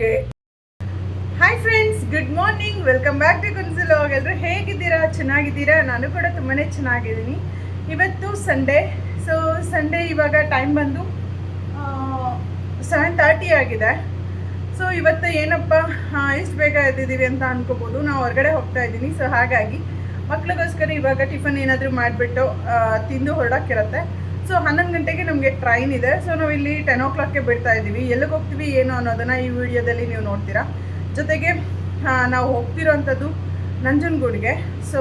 ನಿಮಗೆ. Hi friends, good morning, welcome back to ಕುನ್ಸಿಲ್ vlog. ಎಲ್ಲರೂ ಹೇಗಿದ್ದೀರಾ? ಚೆನ್ನಾಗಿದ್ದೀರಾ? ನಾನು ಕೂಡ ತುಂಬಾ ಚೆನ್ನಾಗಿದ್ದೀನಿ. ಇವತ್ತು ಸಂಡೇ. ಸೊ ಸಂಡೇ ಇವಾಗ ಟೈಮ್ ಬಂದು 7:30 ಆಗಿದೆ. ಸೊ ಇವತ್ತು ಏನಪ್ಪ ಇಷ್ಟು ಬೇಗ ಎದ್ದಿದ್ದೀವಿ ಅಂತ ಅನ್ಕೋಬೋದು. ನಾವು ಹೊರಗಡೆ ಹೋಗ್ತಾ ಇದ್ದೀನಿ. ಸೊ ಹಾಗಾಗಿ ಮಕ್ಳಿಗೋಸ್ಕರ ಇವಾಗ ಟಿಫನ್ ಏನಾದರೂ ಮಾಡಿಬಿಟ್ಟು ತಿಂದು ಹೊರಡೋಕ್ಕಿರುತ್ತೆ. ಸೊ 11 ಗಂಟೆಗೆ ನಮಗೆ ಟ್ರೈನ್ ಇದೆ. ಸೊ ನಾವು ಇಲ್ಲಿ 10 o'clockಗೆ ಬಿಡ್ತಾ ಇದ್ದೀವಿ. ಎಲ್ಲಿಗೆ ಹೋಗ್ತೀವಿ ಏನು ಅನ್ನೋದನ್ನು ಈ ವಿಡಿಯೋದಲ್ಲಿ ನೀವು ನೋಡ್ತೀರಾ. ಜೊತೆಗೆ ನಾವು ಹೋಗ್ತಿರೋವಂಥದ್ದು ನಂಜನಗೂಡಿಗೆ. ಸೊ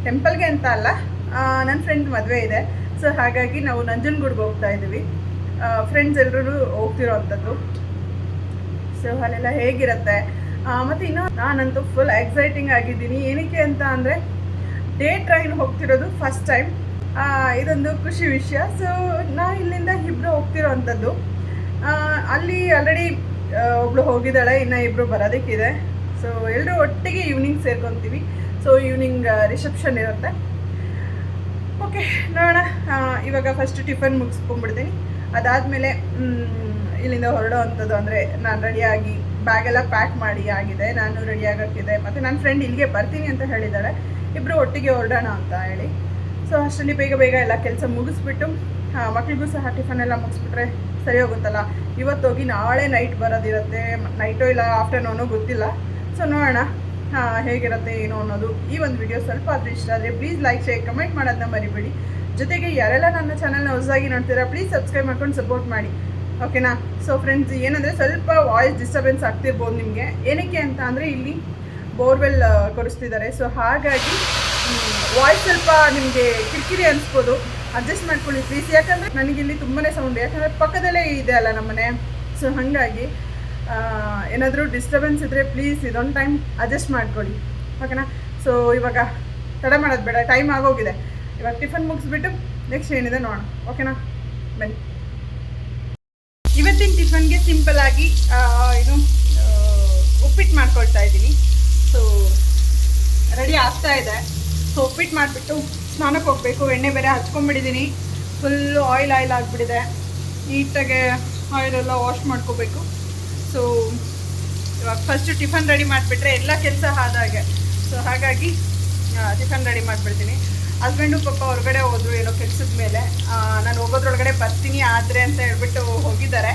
ಟೆಂಪಲ್ಗೆ ಅಂತ ಅಲ್ಲ, ನನ್ನ ಫ್ರೆಂಡ್ ಮದುವೆ ಇದೆ. ಸೊ ಹಾಗಾಗಿ ನಾವು ನಂಜನಗೂಡಿಗೆ ಹೋಗ್ತಾ ಇದ್ದೀವಿ. ಫ್ರೆಂಡ್ಸ್ ಎಲ್ಲರೂ ಹೋಗ್ತಿರೋವಂಥದ್ದು. ಸೊ ಅಲ್ಲೆಲ್ಲ ಹೇಗಿರುತ್ತೆ ಮತ್ತು ಇನ್ನು ನಾನಂತೂ ಫುಲ್ ಎಕ್ಸೈಟಿಂಗ್ ಆಗಿದ್ದೀನಿ. ಏನಕ್ಕೆ ಅಂತ ಅಂದರೆ ಡೇ ಟ್ರೈನ್ ಹೋಗ್ತಿರೋದು ಫಸ್ಟ್ ಟೈಮ್. ಇದೊಂದು ಖುಷಿ ವಿಷಯ. ಸೊ ನಾ ಇಲ್ಲಿಂದ ಇಬ್ಬರು ಹೋಗ್ತಿರೋವಂಥದ್ದು. ಅಲ್ಲಿ ಆಲ್ರೆಡಿ ಒಬ್ಳು ಹೋಗಿದ್ದಾಳೆ, ಇನ್ನು ಇಬ್ಬರು ಬರೋದಕ್ಕಿದೆ. ಸೊ ಎಲ್ಲರೂ ಒಟ್ಟಿಗೆ ಈವ್ನಿಂಗ್ ಸೇರ್ಕೊತೀವಿ. ಸೊ ಈವ್ನಿಂಗ್ ರಿಸೆಪ್ಷನ್ ಇರುತ್ತೆ. ಓಕೆ, ನೋಡೋಣ. ಇವಾಗ ಫಸ್ಟ್ ಟಿಫನ್ ಮುಗಿಸ್ಕೊಂಡ್ಬಿಡ್ತೀನಿ. ಅದಾದಮೇಲೆ ಇಲ್ಲಿಂದ ಹೊರಡೋ ಅಂಥದ್ದು. ಅಂದರೆ ನಾನು ರೆಡಿಯಾಗಿ ಬ್ಯಾಗೆಲ್ಲ ಪ್ಯಾಕ್ ಮಾಡಿ ಆಗಿದೆ, ನಾನು ರೆಡಿ ಆಗೋಕ್ಕಿದೆ. ಮತ್ತು ನನ್ನ ಫ್ರೆಂಡ್ ಇಲ್ಲಿಗೆ ಬರ್ತೀನಿ ಅಂತ ಹೇಳಿದ್ದಾಳೆ. ಇಬ್ಬರು ಒಟ್ಟಿಗೆ ಹೊರಡೋಣ ಅಂತ ಹೇಳಿ. ಸೊ ಅಷ್ಟರಲ್ಲಿ ಬೇಗ ಎಲ್ಲ ಕೆಲಸ ಮುಗಿಸ್ಬಿಟ್ಟು ಮಕ್ಳಿಗೂ ಸಹ ಟಿಫನ್ ಎಲ್ಲ ಮುಗಿಸ್ಬಿಟ್ರೆ ಸರಿ ಹೋಗುತ್ತಲ್ಲ. ಇವತ್ತೋಗಿ ನಾಳೆ ನೈಟ್ ಬರೋದಿರುತ್ತೆ. ನೈಟೋ ಇಲ್ಲ ಆಫ್ಟರ್ನೂನು ಗೊತ್ತಿಲ್ಲ. ಸೊ ನೋಡೋಣ ಹೇಗಿರುತ್ತೆ ಏನು ಅನ್ನೋದು. ಈ ಒಂದು ವಿಡಿಯೋ ಸ್ವಲ್ಪ ಆದರೂ ಇಷ್ಟ ಆದರೆ ಪ್ಲೀಸ್ ಲೈಕ್, ಶೇರ್, ಕಮೆಂಟ್ ಮಾಡೋದನ್ನ ಮರಿಬೇಡಿ. ಜೊತೆಗೆ ಯಾರೆಲ್ಲ ನನ್ನ ಚಾನಲ್ನ ಹೊಸದಾಗಿ ನೋಡ್ತೀರಾ ಪ್ಲೀಸ್ ಸಬ್ಸ್ಕ್ರೈಬ್ ಮಾಡ್ಕೊಂಡು ಸಪೋರ್ಟ್ ಮಾಡಿ, ಓಕೆನಾ. ಸೊ ಫ್ರೆಂಡ್ಸ್, ಏನಂದರೆ ಸ್ವಲ್ಪ ವಾಯ್ಸ್ ಡಿಸ್ಟರ್ಬೆನ್ಸ್ ಆಗ್ತಿರ್ಬೋದು ನಿಮಗೆ. ಏನಕ್ಕೆ ಅಂತ ಅಂದರೆ ಇಲ್ಲಿ ಬೋರ್ವೆಲ್ ಕೊಡಿಸ್ತಿದ್ದಾರೆ. ಸೊ ಹಾಗಾಗಿ ವಾಯ್ಸ್ ಸ್ವಲ್ಪ ನಿಮಗೆ ಕಿರಿಕಿರಿ ಅನಿಸ್ಬೋದು. ಅಡ್ಜಸ್ಟ್ ಮಾಡ್ಕೊಳ್ಳಿ ಪ್ಲೀಸ್. ಯಾಕಂದರೆ ನನಗಿಲ್ಲಿ ತುಂಬಾ ಸೌಂಡ್, ಯಾಕಂದರೆ ಪಕ್ಕದಲ್ಲೇ ಇದೆ ಅಲ್ಲ ನಮ್ಮನೆ. ಸೊ ಹಾಗಾಗಿ ಏನಾದರೂ ಡಿಸ್ಟರ್ಬೆನ್ಸ್ ಇದ್ದರೆ ಪ್ಲೀಸ್ ಇದೊಂದು ಟೈಮ್ ಅಡ್ಜಸ್ಟ್ ಮಾಡ್ಕೊಳ್ಳಿ, ಓಕೆನಾ. ಸೊ ಇವಾಗ ತಡ ಮಾಡೋದು ಬೇಡ, ಟೈಮ್ ಆಗೋಗಿದೆ. ಇವಾಗ ಟಿಫನ್ ಮುಗಿಸ್ಬಿಟ್ಟು ನೆಕ್ಸ್ಟ್ ಏನಿದೆ ನೋಡೋಣ, ಓಕೆನಾ. ಬನ್ನಿ. ಇವತ್ತಿನ ಟಿಫನ್ಗೆ ಸಿಂಪಲ್ಲಾಗಿ ಉಪ್ಪಿಟ್ಟು ಮಾಡ್ಕೊಳ್ತಾ ಇದ್ದೀನಿ. ಸೊ ರೆಡಿ ಆಗ್ತಾ ಇದೆ. ಸೊ ಉಪ್ಪಿಟ್ಟು ಮಾಡಿಬಿಟ್ಟು ಸ್ನಾನಕ್ಕೆ ಹೋಗಬೇಕು. ಎಣ್ಣೆ ಬೇರೆ ಹಚ್ಕೊಂಡ್ಬಿಟ್ಟಿದ್ದೀನಿ. ಫುಲ್ಲು ಆಯಿಲ್ ಆಗಿಬಿಟ್ಟಿದೆ. ನೀಟಾಗೆ ಆಯಿಲೆಲ್ಲ ವಾಶ್ ಮಾಡ್ಕೋಬೇಕು. ಸೊ ಇವಾಗ ಫಸ್ಟು ಟಿಫನ್ ರೆಡಿ ಮಾಡಿಬಿಟ್ರೆ ಎಲ್ಲ ಕೆಲಸ ಆದಾಗೆ. ಸೊ ಹಾಗಾಗಿ ಟಿಫನ್ ರೆಡಿ ಮಾಡಿಬಿಡ್ತೀನಿ. ಹಸ್ಬೆಂಡು ಪಾಪ ಹೊರಗಡೆ ಹೋದ್ರು ಏನೋ ಕೆಲಸದ ಮೇಲೆ. ನಾನು ಹೋಗೋದ್ರೊಳಗಡೆ ಬರ್ತೀನಿ ಆದರೆ ಅಂತ ಹೇಳ್ಬಿಟ್ಟು ಹೋಗಿದ್ದಾರೆ.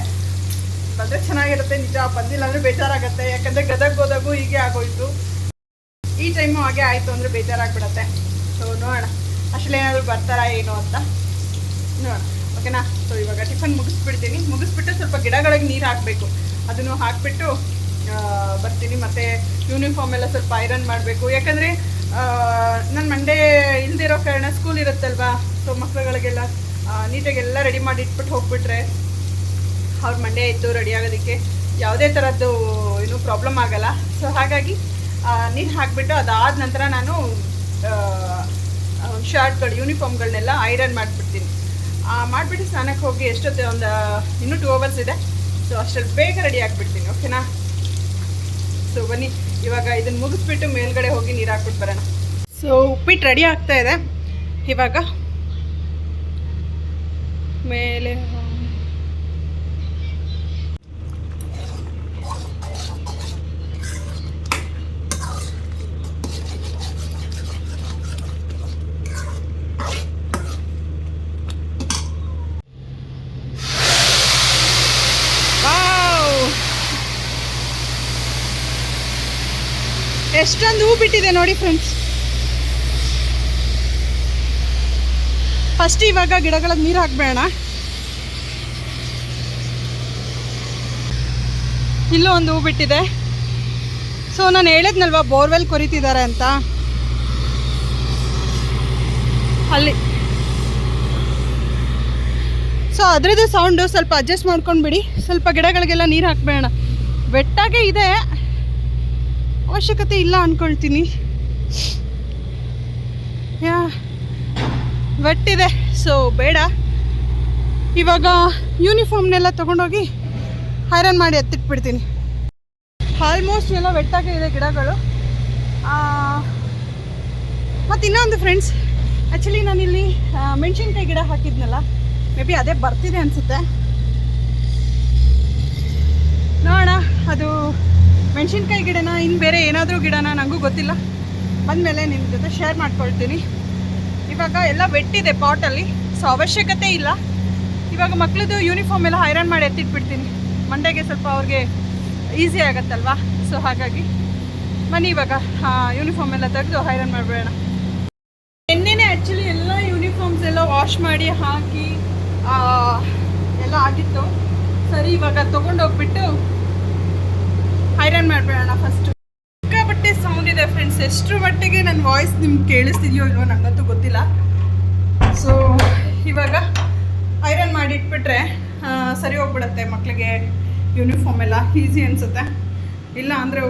ಬಂದರೆ ಚೆನ್ನಾಗಿರುತ್ತೆ. ನಿಜ ಬಂದಿಲ್ಲ ಅಂದರೆ ಬೇಜಾರಾಗುತ್ತೆ. ಯಾಕಂದರೆ ಗದಗ ಹೋದಾಗೂ ಹೀಗೆ ಆಗೋಯ್ತು. ಈ ಟೈಮು ಹಾಗೆ ಆಯಿತು ಅಂದರೆ ಬೇಜಾರಾಗ್ಬಿಡತ್ತೆ. ಸೊ ನೋಡೋಣ ಅಷ್ಟರಲ್ಲಿ ಏನಾದರೂ ಬರ್ತಾರಾ ಏನು ಅಂತ ನೋಡೋಣ, ಓಕೆನಾ. ಸೊ ಇವಾಗ ಟಿಫನ್ ಮುಗಿಸ್ಬಿಡ್ತೀನಿ. ಮುಗಿಸ್ಬಿಟ್ಟು ಸ್ವಲ್ಪ ಗಿಡಗಳಿಗೆ ನೀರು ಹಾಕಬೇಕು. ಅದನ್ನು ಹಾಕಿಬಿಟ್ಟು ಬರ್ತೀನಿ. ಮತ್ತು ಯೂನಿಫಾರ್ಮ್ ಎಲ್ಲ ಸ್ವಲ್ಪ ಐರನ್ ಮಾಡಬೇಕು. ಯಾಕಂದರೆ ನನ್ನ ಮಂಡೇ ಇಲ್ದಿರೋ ಕಾರಣ ಸ್ಕೂಲ್ ಇರುತ್ತಲ್ವಾ. ಸೊ ಮಕ್ಳುಗಳಿಗೆಲ್ಲ ನೀಟಾಗೆಲ್ಲ ರೆಡಿ ಮಾಡಿ ಇಟ್ಬಿಟ್ಟು ಹೋಗ್ಬಿಟ್ರೆ ಅವ್ರ ಮಂಡೇ ಇದ್ದು ರೆಡಿ ಆಗೋದಕ್ಕೆ ಯಾವುದೇ ಥರದ್ದು ಏನೂ ಪ್ರಾಬ್ಲಮ್ ಆಗೋಲ್ಲ. ಸೊ ಹಾಗಾಗಿ ನೀರು ಹಾಕಿಬಿಟ್ಟು ಅದಾದ ನಂತರ ನಾನು ಶರ್ಟ್ಗಳು, ಯೂನಿಫಾರ್ಮ್ಗಳನ್ನೆಲ್ಲ ಐರನ್ ಮಾಡಿಬಿಡ್ತೀನಿ. ಮಾಡಿಬಿಟ್ಟು ಸ್ನಾನಕ್ಕೆ ಹೋಗಿ ಎಷ್ಟೊತ್ತೆ ಇನ್ನೂ 2 hours ಇದೆ. ಸೊ ಅಷ್ಟರಲ್ಲಿ ಬೇಗ ರೆಡಿ ಆಗಿಬಿಡ್ತೀನಿ, ಓಕೆನಾ. ಸೊ ಬನ್ನಿ ಇವಾಗ ಇದನ್ನು ಮುಗಿಸ್ಬಿಟ್ಟು ಮೇಲ್ಗಡೆ ಹೋಗಿ ನೀರು ಹಾಕ್ಬಿಟ್ಟು ಬರೋಣ. ಸೊ ಉಪ್ಪಿಟ್ಟು ರೆಡಿ ಆಗ್ತಾ ಇದೆ. ಇವಾಗ ಮೇಲೆ ಎಷ್ಟೊಂದು ಹೂ ಬಿಟ್ಟಿದೆ ನೋಡಿ ಫ್ರೆಂಡ್ಸ್. ಫಸ್ಟ್ ಇವಾಗ ಗಿಡಗಳಿಗೆ ನೀರು ಹಾಕ್ಬೇಡ. ಇಲ್ಲೂ ಒಂದು ಹೂ ಬಿಟ್ಟಿದೆ. ಸೊ ನಾನು ಹೇಳಿದ್ನಲ್ವ ಬೋರ್ವೆಲ್ ಕೊರಿತಿದ್ದಾರೆ ಅಂತ, ಅಲ್ಲಿ. ಸೊ ಅದರದ್ದು ಸೌಂಡು ಸ್ವಲ್ಪ ಅಡ್ಜಸ್ಟ್ ಮಾಡ್ಕೊಂಡು ಬಿಡಿ. ಸ್ವಲ್ಪ ಗಿಡಗಳಿಗೆಲ್ಲ ನೀರು ಹಾಕ್ಬೇಡ. ವೆಟ್ಟಾಗೆ ಇದೆ, ಅವಶ್ಯಕತೆ ಇಲ್ಲ ಅಂದ್ಕೊಳ್ತೀನಿ. ವೆಟ್ಟಿದೆ, ಸೊ ಬೇಡ. ಇವಾಗ ಯೂನಿಫಾರ್ಮ್ನೆಲ್ಲ ತೊಗೊಂಡೋಗಿ ಐರನ್ ಮಾಡಿ ಎತ್ತಿಟ್ಬಿಡ್ತೀನಿ. ಆಲ್ಮೋಸ್ಟ್ ಎಲ್ಲ ವೆಟ್ಟಾಗೆ ಇದೆ ಗಿಡಗಳು. ಮತ್ತು ಇನ್ನೊಂದು ಫ್ರೆಂಡ್ಸ್, ಆ್ಯಕ್ಚುಲಿ ನಾನಿಲ್ಲಿ ಮೆಣಸಿನ್ಕಾಯಿ ಗಿಡ ಹಾಕಿದ್ನಲ್ಲ, ಮೇ ಬಿ ಅದೇ ಬರ್ತಿದೆ ಅನಿಸುತ್ತೆ. ನೋಡೋಣ ಅದು ಮೆಣಸಿನ್ಕಾಯಿ ಗಿಡನ ಇನ್ನು ಬೇರೆ ಏನಾದರೂ ಗಿಡನ ನನಗೂ ಗೊತ್ತಿಲ್ಲ. ಬಂದಮೇಲೆ ನಿಮ್ಮ ಜೊತೆ ಶೇರ್ ಮಾಡ್ಕೊಳ್ತೀನಿ. ಇವಾಗ ಎಲ್ಲ ವೆಟ್ಟಿದೆ ಪಾಟಲ್ಲಿ, ಸೊ ಅವಶ್ಯಕತೆ ಇಲ್ಲ. ಇವಾಗ ಮಕ್ಕಳದು ಯೂನಿಫಾರ್ಮ್ ಎಲ್ಲ ಐರನ್ ಮಾಡಿ ಎತ್ತಿಟ್ಬಿಡ್ತೀನಿ. ಮಂಡೆಗೆ ಸ್ವಲ್ಪ ಅವ್ರಿಗೆ ಈಸಿ ಆಗುತ್ತಲ್ವಾ, ಸೊ ಹಾಗಾಗಿ ಬನ್ನಿ ಇವಾಗ ಯೂನಿಫಾರ್ಮ್ ಎಲ್ಲ ತೆಗೆದು ಐರನ್ ಮಾಡಿಬಿಡೋಣ. ನಿನ್ನೆನೇ ಆ್ಯಕ್ಚುಲಿ ಎಲ್ಲ ಯೂನಿಫಾರ್ಮ್ಸ್ ಎಲ್ಲ ವಾಶ್ ಮಾಡಿ ಹಾಕಿ ಎಲ್ಲ ಆಗಿತ್ತು. ಸರಿ, ಇವಾಗ ತೊಗೊಂಡೋಗ್ಬಿಟ್ಟು ಐರನ್ ಮಾಡಿಬಿಡೋಣ ಫಸ್ಟು. ಸಿಕ್ಕಾಪಟ್ಟೆ ಸೌಂಡ್ ಇದೆ ಫ್ರೆಂಡ್ಸ್. ಎಷ್ಟರ ಮಟ್ಟಿಗೆ ನನ್ನ ವಾಯ್ಸ್ ನಿಮ್ಗೆ ಕೇಳಿಸ್ತಿದೆಯೋ ಇಲ್ವೋ ನನಗಂತೂ ಗೊತ್ತಿಲ್ಲ. ಸೊ ಇವಾಗ ಐರನ್ ಮಾಡಿ ಇಟ್ಬಿಟ್ರೆ ಸರಿ ಹೋಗ್ಬಿಡುತ್ತೆ. ಮಕ್ಕಳಿಗೆ ಯೂನಿಫಾರ್ಮ್ ಎಲ್ಲ ಈಸಿ ಅನಿಸುತ್ತೆ. ಇಲ್ಲ ಅಂದರೆ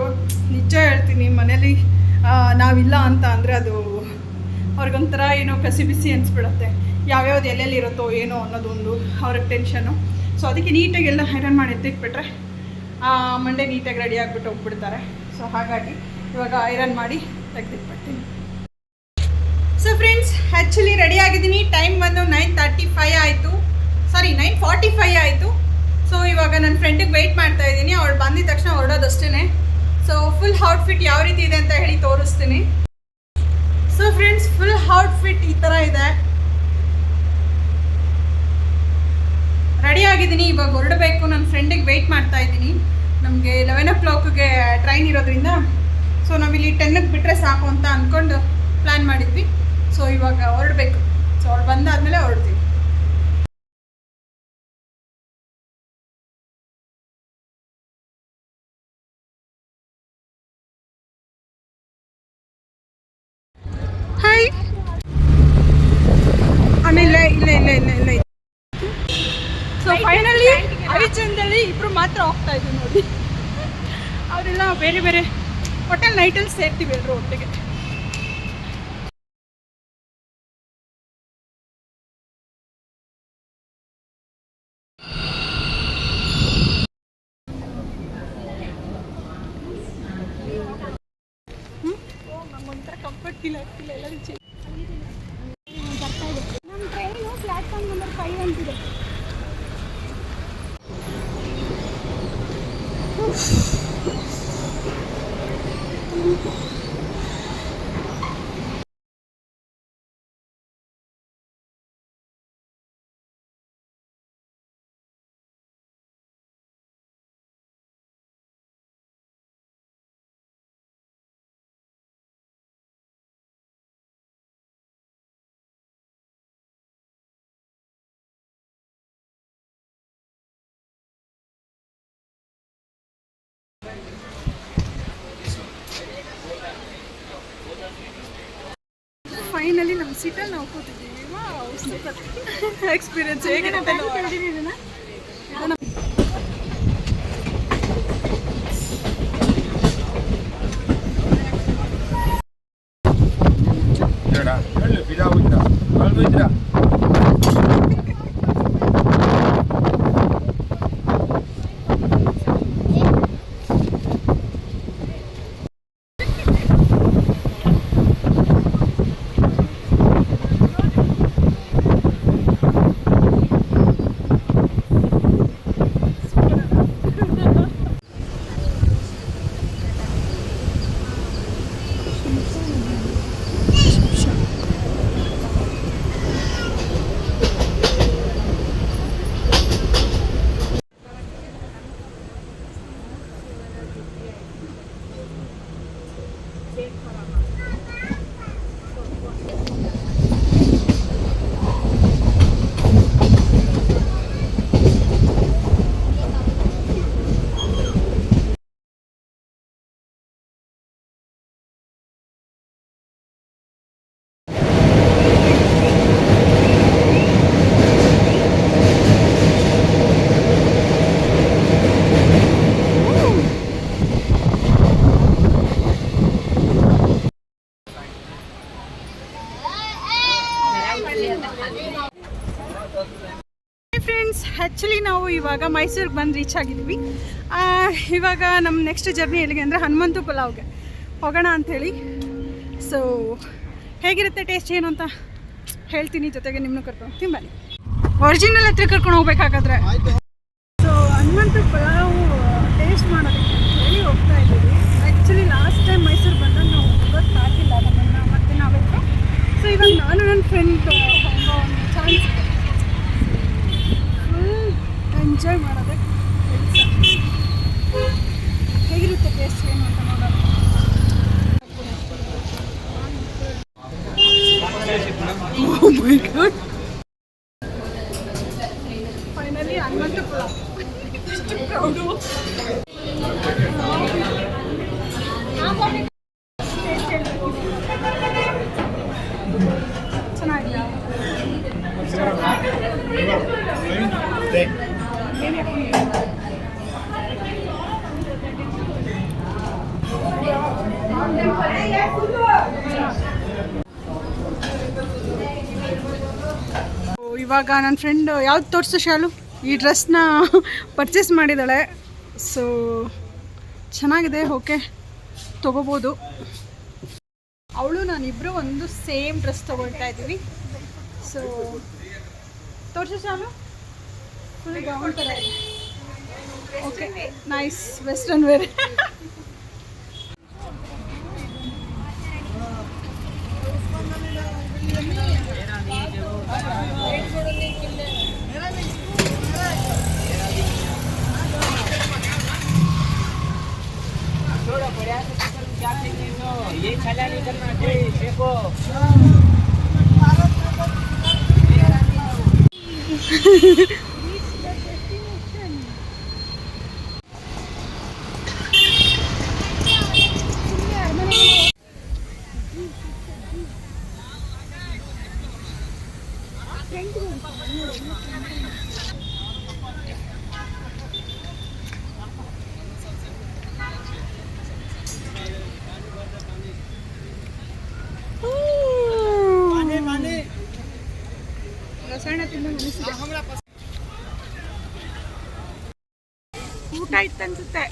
ನಿಜ ಹೇಳ್ತೀನಿ, ಮನೇಲಿ ನಾವಿಲ್ಲ ಅಂತ ಅಂದರೆ ಅದು ಅವ್ರಿಗೊಂಥರ ಏನೋ ಕಸಿ ಬಿಸಿ ಅನಿಸ್ಬಿಡುತ್ತೆ. ಯಾವ್ಯಾವ್ದು ಎಲ್ಲೆಲ್ಲಿ ಇರುತ್ತೋ ಏನೋ ಅನ್ನೋದೊಂದು ಅವ್ರಿಗೆ ಟೆನ್ಷನ್ನು. ಸೊ ಅದಕ್ಕೆ ನೀಟಾಗಿ ಎಲ್ಲ ಐರನ್ ಮಾಡಿ ಎತ್ತಿಟ್ಬಿಟ್ರೆ ಮಂಡೇ ನೀಟಾಗಿ ರೆಡಿ ಆಗಿಬಿಟ್ಟು ಹೋಗ್ಬಿಡ್ತಾರೆ. ಸೊ ಹಾಗಾಗಿ ಇವಾಗ ಐರನ್ ಮಾಡಿ ತೆಗೆದಿಟ್ಬಿಡ್ತೀನಿ. ಸೊ ಫ್ರೆಂಡ್ಸ್, ಆ್ಯಕ್ಚುಲಿ ರೆಡಿ ಆಗಿದ್ದೀನಿ. ಟೈಮ್ ಬಂದು 9:35 ಆಯಿತು, ಸಾರಿ 9:45 ಆಯಿತು. ಸೊ ಇವಾಗ ನನ್ನ ಫ್ರೆಂಡಿಗೆ ವೆಯ್ಟ್ ಮಾಡ್ತಾ ಇದ್ದೀನಿ. ಅವಳು ಬಂದಿದ ತಕ್ಷಣ ಹೊರಡೋದಷ್ಟೇ. ಸೊ ಫುಲ್ ಔಟ್ಫಿಟ್ ಯಾವ ರೀತಿ ಇದೆ ಅಂತ ಹೇಳಿ ತೋರಿಸ್ತೀನಿ. ಸೊ ಫ್ರೆಂಡ್ಸ್, ಫುಲ್ ಔಟ್ಫಿಟ್ ಈ ಥರ ಇದೆ. ರೆಡಿ ಆಗಿದ್ದೀನಿ, ಇವಾಗ ಹೊರಡಬೇಕು. ನನ್ನ ಫ್ರೆಂಡಿಗೆ ವೆಯ್ಟ್ ಮಾಡ್ತಾ ಇದ್ದೀನಿ. ನಮಗೆ 11 o'clockಗೆ ಟ್ರೈನ್ ಇರೋದ್ರಿಂದ ಸೊ ನಾವಿಲ್ಲಿ 10ಕ್ಕೆ ಬಿಟ್ಟರೆ ಸಾಕು ಅಂತ ಅಂದ್ಕೊಂಡು ಪ್ಲ್ಯಾನ್ ಮಾಡಿದ್ವಿ. ಸೊ ಇವಾಗ ಹೊರಡಬೇಕು. ಸೊ ಅವಳು ಬಂದಾದಮೇಲೆ ಹೊರಡ್ತೀವಿ. ಹಾಯ್. ಆಮೇಲೆ ಇಲ್ಲ. ಸೊ ಫೈನಲಿ ಹರಿಚಂದಲ್ಲಿ ಇಬ್ಬರು ಮಾತ್ರ ಹೋಗ್ತಾ ಇದ್ದೀವಿ ನೋಡಿ. ಅವರೆಲ್ಲ ಬೇರೆ ಬೇರೆ ಹೋಟೆಲ್ ನೈಟಲ್ಲಿ ಸೇರ್ತೀವಿ ಎಲ್ಲರೂ ಒಟ್ಟಿಗೆ. ನಮಗೊಂಥರ ಕಂಫರ್ಟ್ ಫೀಲ್ ಆಗ್ತಿಲ್ಲ. ಎಲ್ಲ ನಮ್ಮ ಟ್ರೈನು ಪ್ಲಾಟ್ಫಾರ್ಮ್ ನಂಬರ್ 5 ಅಂತಿದೆ. ಫೈನಲಿ ನಮ್ಮ ಸೀಟಲ್ಲಿ ನಾವು ಕೂತಿದ್ದೀವಿ. ಎಕ್ಸ್ಪೀರಿಯನ್ಸ್ ಹೇಗಿದೆ ಅಂತ ನೋಡೋಣ. ಫ್ರೆಂಡ್ಸ್, ಆ್ಯಕ್ಚುಲಿ ನಾವು ಇವಾಗ ಮೈಸೂರಿಗೆ ಬಂದು ರೀಚ್ ಆಗಿದ್ದೀವಿ. ಇವಾಗ ನಮ್ಮ ನೆಕ್ಸ್ಟ್ ಜರ್ನಿ ಎಲ್ಲಿಗೆ ಅಂದರೆ ಹನುಮಂತು ಪಲಾವ್ಗೆ ಹೋಗೋಣ ಅಂಥೇಳಿ. ಸೊ ಹೇಗಿರುತ್ತೆ, ಟೇಸ್ಟ್ ಏನು ಅಂತ ಹೇಳ್ತೀನಿ, ಜೊತೆಗೆ ನಿಮ್ಮನ್ನು ಕರ್ಕೊಂಡು ಹೋಗ್ತೀನಿ. ಬನ್ನಿ, ಒರಿಜಿನಲ್ ಹತ್ರ ಕರ್ಕೊಂಡು ಹೋಗ್ಬೇಕಾಗಾದ್ರೆ. ಸೊ ಹನುಮಂತು ಪಲಾವ್ ಟೇಸ್ಟ್ ಮಾಡೋದಕ್ಕೆ ಟೈಮ್ ಮೈಸೂರು ಬಂದಾಗ ನಾವು ಗೊತ್ತಾಗಿಲ್ಲ ನಮ್ಮನ್ನು ಮತ್ತು ನಾವೆಲ್ಲರೂ. ಸೊ ಇವಾಗ ನಾನು ನನ್ನ ಫ್ರೆಂಡ್ ಹೋಗೋ ಒಂದು ಚಾನ್ಸ್ ಇದೆ. ಫುಲ್ ಎಂಜಾಯ್ ಮಾಡೋದೇ ಕೆಲಸ. ಹೇಗಿರುತ್ತೆ ಟೇಸ್ಟ್ ಏನು ಅಂತ ನೋಡೋಣ. Oh my God. Finally, Hನುಮಂತಪುರ. Proud. ಚೆನ್ನಾಗಿದೆಯಾ? ಇವಾಗ ನನ್ನ ಫ್ರೆಂಡ್ ಯಾವ್ದು ತೋರಿಸು ಶಾಲು, ಈ ಡ್ರೆಸ್ನ ಪರ್ಚೇಸ್ ಮಾಡಿದ್ದಾಳೆ. ಸೊ ಚೆನ್ನಾಗಿದೆ, ಓಕೆ ತೊಗೋಬೋದು. ಅವಳು ನಾನಿಬ್ಬರು ಒಂದು ಸೇಮ್ ಡ್ರೆಸ್ ತೊಗೊಳ್ತಾ ಇದ್ದೀವಿ. ಸೊ ತೋರಿಸು ಶಾಲು, ಫುಲ್ ಗೌನ್ ಥರ. Okay nice, western wear. ये छला नहीं करना देखो ರಸಾಯನ ತಿಂದು ಮುಗಿಸಿದೆ. ಊಟ ಇತ್ತು ಅನ್ಸುತ್ತೆ.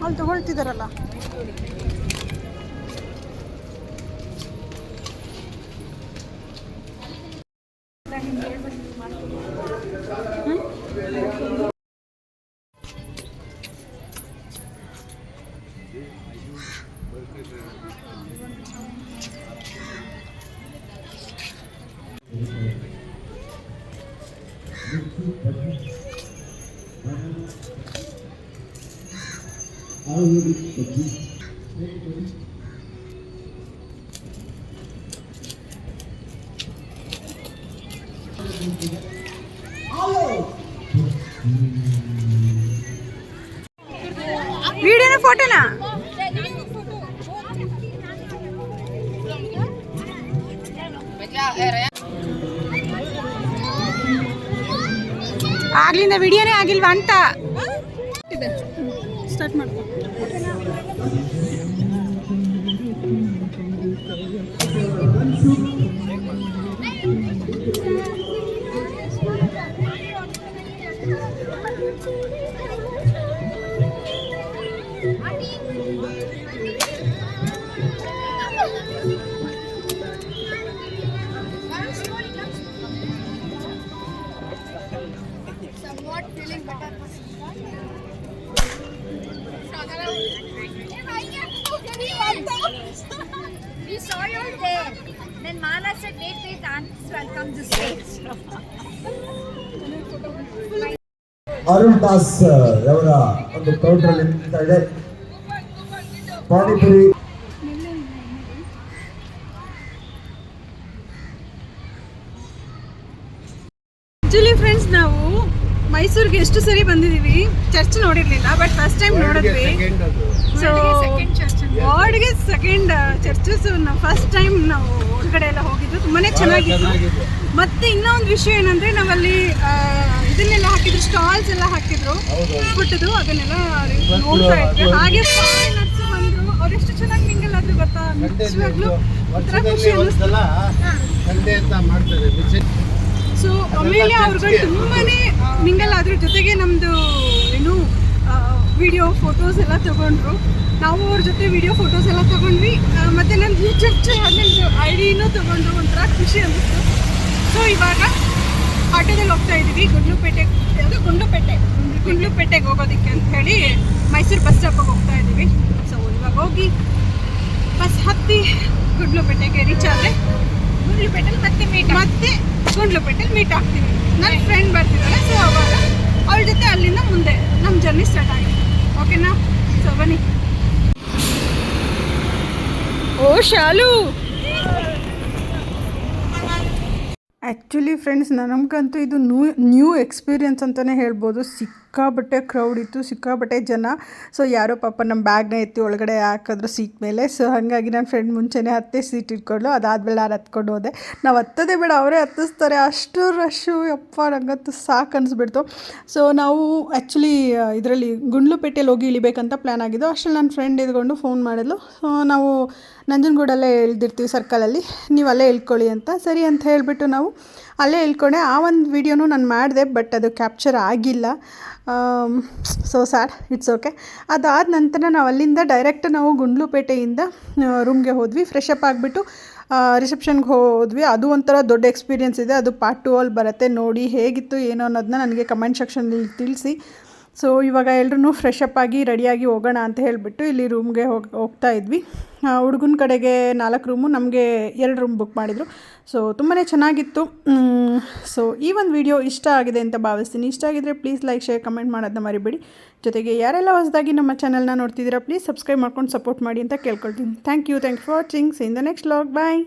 ಅಲ್ಲಿ ತಗೊಳ್ತಿದಾರಲ್ಲ. ವಿಡಿಯೋನ ಫೋಟೋನಾ? ಆಗ್ಲಿಂದ ವಿಡಿಯೋನೇ ಆಗಿಲ್ವಾ ಅಂತ ಸ್ಟಾರ್ಟ್ ಮಾಡ್ಕೊ. We saw you there. Then Mala said, wait, aunties, welcome to stage. Arun Das ಅವರ ಒಂದು ಕೌಂಟರ್ ನಿಂತ ಇದೆ. ಪಾನಿಪುರಿ ಆಕ್ಚುಲಿ ಫ್ರೆಂಡ್ಸ್, ನಾವು ಮೈಸೂರಿಗೆ ಎಷ್ಟು ಸರಿ ಬಂದಿದ್ದೀವಿ, ಚರ್ಚ್ ನೋಡಿರ್ಲಿಲ್ಲ, ಬಟ್ ಫಸ್ಟ್ ಟೈಮ್ ನೋಡಿದ್ವಿ. ಸೊ ವಾರ್ಡ್ಗೆ ಸೆಕೆಂಡ್ ಚರ್ಚಸ್ ನಾವು ಫಸ್ಟ್ ಟೈಮ್ ನಾವು ಹೊರಗಡೆ ಎಲ್ಲ ಹೋಗಿದ್ದು. ತುಂಬಾನೇ ಚೆನ್ನಾಗಿತ್ತು. ಮತ್ತೆ ಇನ್ನೊಂದು ವಿಷಯ ಏನಂದರೆ ನಾವಲ್ಲಿ ಇದನ್ನೆಲ್ಲ ಹಾಕಿದ್ರು, ಸ್ಟಾಲ್ಸ್ ಎಲ್ಲ ಹಾಕಿದ್ರು ಫುಡ್ದು, ಅದನ್ನೆಲ್ಲ ನೋಡ್ತಾ ಇದ್ವಿ. ಹಾಗೆ ಫಾರಿನರ್ಸ್ ಬಂದರು, ಅವರೆಷ್ಟು ಚೆನ್ನಾಗಿ ಮಿಂಗಲ್ ಆದ್ರು ಗೊತ್ತಾ, ನಿಜವಾಗ್ಲೂ ಒಂಥರ ಖುಷಿ ಅನ್ನಿಸ್ತು. ಸೊ ಆಮೇಲೆ ಅವ್ರುಗಳು ತುಂಬಾ ಮಿಂಗಲ್ ಅದ್ರ ಜೊತೆಗೆ ನಮ್ಮದು ಏನು ವಿಡಿಯೋ ಫೋಟೋಸ್ ಎಲ್ಲ ತೊಗೊಂಡ್ರು. ನಾವು ಅವ್ರ ಜೊತೆ ವಿಡಿಯೋ ಫೋಟೋಸ್ ಎಲ್ಲ ತೊಗೊಂಡ್ವಿ. ಮತ್ತು ನನ್ನ ಯೂಟ್ಯೂಬ್ ಚಾನಲ್ ID ತೊಗೊಂಡ್ರು, ಒಂಥರ ಖುಷಿ ಅನ್ನಿಸ್ತು. ಸೊ ಇವಾಗ ಆಟೋದಲ್ಲಿ ಹೋಗ್ತಾ ಇದ್ದೀವಿ ಗುಂಡ್ಲುಪೇಟೆಗೆ ಹೋಗೋದಕ್ಕೆ ಅಂತ ಹೇಳಿ ಮೈಸೂರು ಬಸ್ ಸ್ಟಾಪಿಗೆ ಹೋಗ್ತಾ ಇದ್ದೀವಿ. ಸೊ ಇವಾಗ ಹೋಗಿ ಬಸ್ ಹತ್ತಿ ಗುಂಡ್ಲುಪೇಟೆಗೆ ರೀಚ್ ಆದರೆ ಮತ್ತೆ ಗುಂಡ್ಲುಪೇಟೆಲಿ ಮೀಟ್ ಆಗ್ತೀವಿ. ನನ್ನ ಫ್ರೆಂಡ್ ಬರ್ತಿದ್ದಾಳೆ, ಸೊ ಅವಾಗ ಅವಳ ಜೊತೆ ಅಲ್ಲಿಂದ ಮುಂದೆ ನಮ್ಮ ಜರ್ನಿ ಸ್ಟಾರ್ಟ್ ಆಗಿದೆ. ಓಕೆನಾ? ಸೊ ಬನ್ನಿ. ಓ ಶಾಲು, ಆ್ಯಕ್ಚುಲಿ ಫ್ರೆಂಡ್ಸ್ ನಮಗಂತೂ ಇದು ನ್ಯೂ ಎಕ್ಸ್ಪೀರಿಯನ್ಸ್ ಅಂತಲೇ ಹೇಳ್ಬೋದು. ಸಿಕ್ಕಾಬಟ್ಟೆ ಕ್ರೌಡ್ ಇತ್ತು, ಸಿಕ್ಕಾಬಟ್ಟೆ ಜನ. ಸೊ ಯಾರೋ ಪಾಪ ನಮ್ಮ ಬ್ಯಾಗ್ನ ಎತ್ತಿ ಒಳಗಡೆ ಹಾಕಿದ್ರು ಸೀಟ್ ಮೇಲೆ. ಸೊ ಹಾಗಾಗಿ ನನ್ನ ಫ್ರೆಂಡ್ ಮುಂಚೆನೇ ಹತ್ತೇ ಸೀಟ್ ಇಟ್ಕೊಂಡು, ಅದಾದಮೇಲೆ ನಾನು ಹತ್ಕೊಂಡು ಹೋದೆ. ನಾವು ಹತ್ತೋದೇ ಬೇಡ, ಅವರೇ ಹತ್ತಿಸ್ತಾರೆ, ಅಷ್ಟು ರಶ್ಶು. ಯಪ್ಪ ನನಗಂತೂ ಸಾಕು ಅನಿಸ್ಬಿಡ್ತು. ಸೊ ನಾವು ಆ್ಯಕ್ಚುಲಿ ಇದರಲ್ಲಿ ಗುಂಡ್ಲುಪೇಟೆಯಲ್ಲಿ ಹೋಗಿ ಇಳಿಬೇಕಂತ ಪ್ಲ್ಯಾನ್ ಆಗಿದ್ದು. ಅಷ್ಟರಲ್ಲಿ ನನ್ನ ಫ್ರೆಂಡ್ ಇದ್ಕೊಂಡು ಫೋನ್ ಮಾಡಿದ್ಲು, ನಾವು ನಂಜನಗೂಡಲ್ಲೇ ಇಳ್ದಿರ್ತೀವಿ ಸರ್ಕಲಲ್ಲಿ, ನೀವು ಅಲ್ಲೇ ಇಳ್ಕೊಳ್ಳಿ ಅಂತ. ಸರಿ ಅಂತ ಹೇಳಿಬಿಟ್ಟು ನಾವು ಅಲ್ಲೇ ಇಳ್ಕೊಂಡೆ. ಆ ಒಂದು ವೀಡಿಯೋನು ನಾನು ಮಾಡಿದೆ, ಬಟ್ ಅದು ಕ್ಯಾಪ್ಚರ್ ಆಗಿಲ್ಲ. So sad, it's okay. ಅದಾದ ನಂತರ ನಾವು ಅಲ್ಲಿಂದ ಡೈರೆಕ್ಟ್ ನಾವು ಗುಂಡ್ಲುಪೇಟೆಯಿಂದ ರೂಮ್ಗೆ ಹೋದ್ವಿ. ಫ್ರೆಶ್ ಅಪ್ ಆಗಿಬಿಟ್ಟು ರಿಸೆಪ್ಷನ್ಗೆ ಹೋದ್ವಿ. ಅದು ಒಂಥರ ದೊಡ್ಡ ಎಕ್ಸ್ಪೀರಿಯೆನ್ಸ್ ಇದೆ, ಅದು ಪಾರ್ಟ್ 2 ಅಲ್ಲಿ ಬರುತ್ತೆ. ನೋಡಿ ಹೇಗಿತ್ತು ಏನು ಅನ್ನೋದನ್ನ ನನಗೆ ಕಮೆಂಟ್ ಸೆಕ್ಷನಲ್ಲಿ ತಿಳಿಸಿ. ಸೊ ಇವಾಗ ಎಲ್ಲರೂ ಫ್ರೆಶ್ ಅಪ್ ಆಗಿ ರೆಡಿಯಾಗಿ ಹೋಗೋಣ ಅಂತ ಹೇಳಿಬಿಟ್ಟು ಇಲ್ಲಿ ರೂಮ್ಗೆ ಹೋಗ್ತಾ ಇದ್ವಿ. ಹುಡುಗನ ಕಡೆಗೆ 4 ರೂಮು, ನಮಗೆ 2 ರೂಮ್ ಬುಕ್ ಮಾಡಿದರು. ಸೊ ತುಂಬಾ ಚೆನ್ನಾಗಿತ್ತು. ಸೊ ಈ ಒಂದು ವಿಡಿಯೋ ಇಷ್ಟ ಆಗಿದೆ ಅಂತ ಭಾವಿಸ್ತೀನಿ. ಇಷ್ಟ ಆಗಿದ್ರೆ ಪ್ಲೀಸ್ ಲೈಕ್, ಶೇರ್, ಕಮೆಂಟ್ ಮಾಡೋದನ್ನ ಮರಿಬೇಡಿ. ಜೊತೆಗೆ ಯಾರೆಲ್ಲ ಹೊಸದಾಗಿ ನಮ್ಮ ಚಾನಲ್ನ ನೋಡ್ತಿದ್ದೀರಾ ಪ್ಲೀಸ್ ಸಬ್ಸ್ಕ್ರೈಬ್ ಮಾಡ್ಕೊಂಡು ಸಪೋರ್ಟ್ ಮಾಡಿ ಅಂತ ಕೇಳ್ಕೊಳ್ತೀನಿ. Thank you for watching. See in the next vlog. Bye.